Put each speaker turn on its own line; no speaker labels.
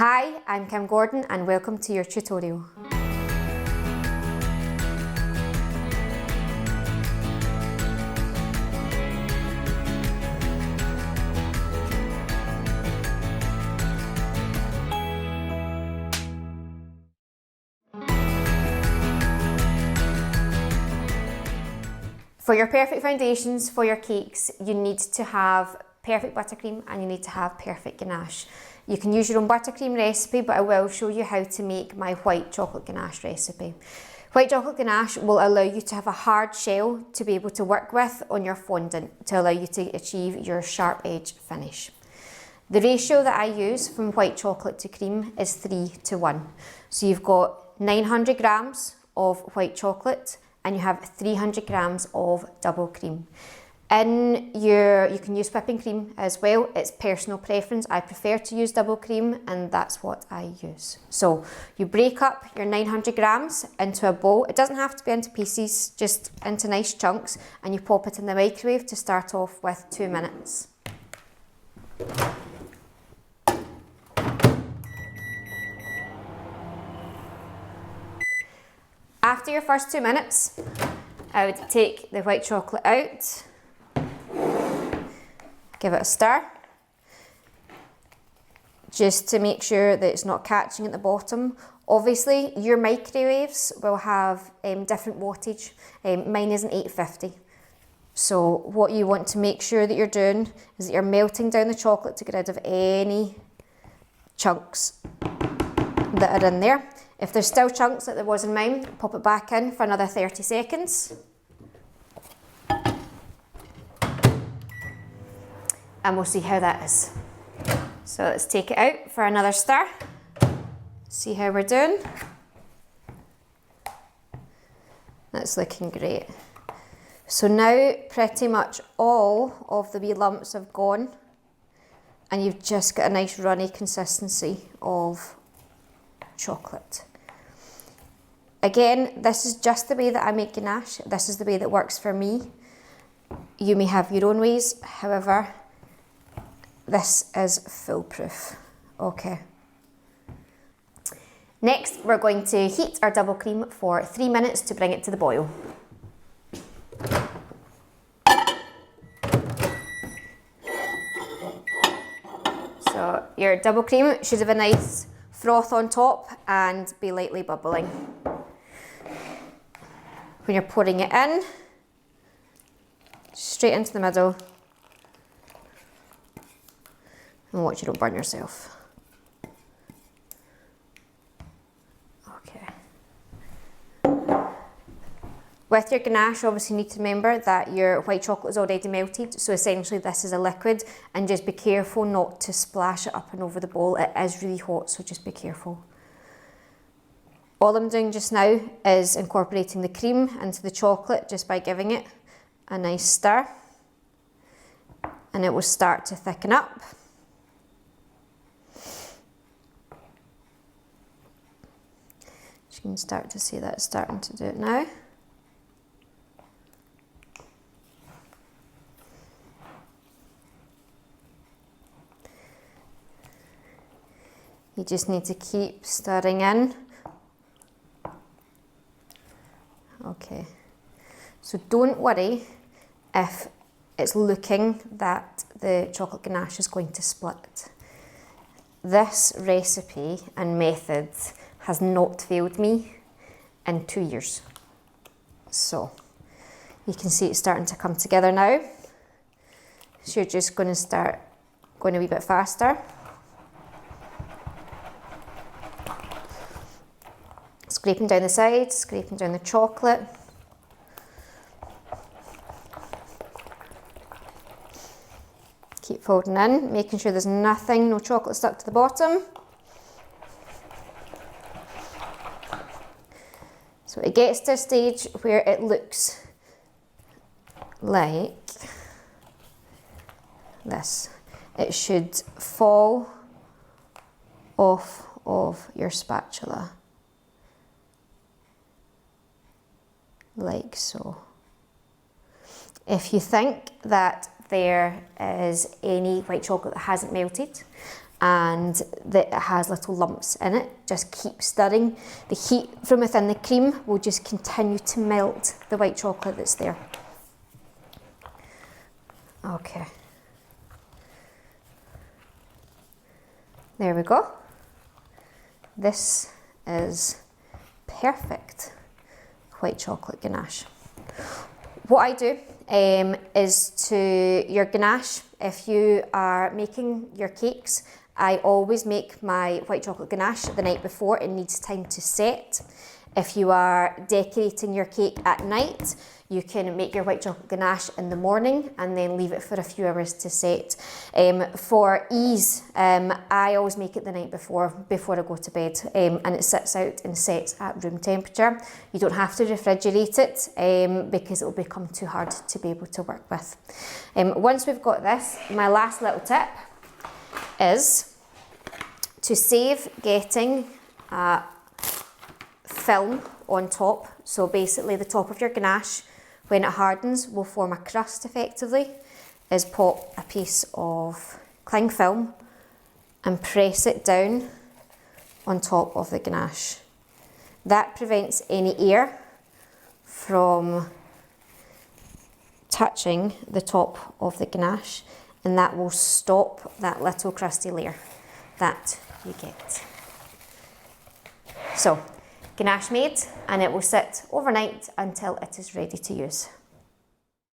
Hi, I'm Kim Gordon and welcome to your tutorial. For your perfect foundations for your cakes, you need to have perfect buttercream and you need to have perfect ganache. You can use your own buttercream recipe, but I will show you how to make my white chocolate ganache recipe. White chocolate ganache will allow you to have a hard shell to be able to work with on your fondant to allow you to achieve your sharp edge finish. The ratio that I use from white chocolate to cream is 3:1. So you've got 900 grams of white chocolate and you have 300 grams of double cream. You can use whipping cream as well. It's personal preference. I prefer to use double cream and that's what I use. So you break up your 900 grams into a bowl. It doesn't have to be into pieces, just into nice chunks, and you pop it in the microwave to start off with 2 minutes. After your first 2 minutes, I would take the white chocolate out, give it a stir, just to make sure that it's not catching at the bottom. Obviously, your microwaves will have different wattage. Mine is an 850. So what you want to make sure that you're doing is that you're melting down the chocolate to get rid of any chunks that are in there. If there's still chunks like there was in mine, pop it back in for another 30 seconds. And we'll see how that is. So let's take it out for another stir. See how we're doing. That's looking great. So now pretty much all of the wee lumps have gone and you've just got a nice runny consistency of chocolate. Again, this is just the way that I make ganache. This is the way that works for me. You may have your own ways, however, this is foolproof. Okay. Next, we're going to heat our double cream for 3 minutes to bring it to the boil. So your double cream should have a nice froth on top and be lightly bubbling. When you're pouring it in, straight into the middle, and watch you don't burn yourself. Okay. With your ganache, obviously you need to remember that your white chocolate is already melted, so essentially this is a liquid, and just be careful not to splash it up and over the bowl. It is really hot, so just be careful. All I'm doing just now is incorporating the cream into the chocolate just by giving it a nice stir, and it will start to thicken up. You can start to see that it's starting to do it now. You just need to keep stirring in. Okay, so don't worry if it's looking that the chocolate ganache is going to split. This recipe and method has not failed me in 2 years. So you can see it's starting to come together now. So you're just going to start going a wee bit faster. Scraping down the sides, scraping down the chocolate. Keep folding in, making sure there's nothing, no chocolate stuck to the bottom. So it gets to a stage where it looks like this. It should fall off of your spatula. Like so. If you think that there is any white chocolate that hasn't melted, and that it has little lumps in it. Just keep stirring. The heat from within the cream will just continue to melt the white chocolate that's there. Okay. There we go. This is perfect white chocolate ganache. What I do is to your ganache, if you are making your cakes, I always make my white chocolate ganache the night before. It needs time to set. If you are decorating your cake at night, you can make your white chocolate ganache in the morning and then leave it for a few hours to set. For ease, I always make it the night before I go to bed, and it sits out and sets at room temperature. You don't have to refrigerate it because it will become too hard to be able to work with. Once we've got this, my last little tip is to save getting film on top. So basically the top of your ganache, when it hardens, will form a crust effectively, is pop a piece of cling film and press it down on top of the ganache. That prevents any air from touching the top of the ganache, and that will stop that little crusty layer that you get. So, ganache made, and it will sit overnight until it is ready to use.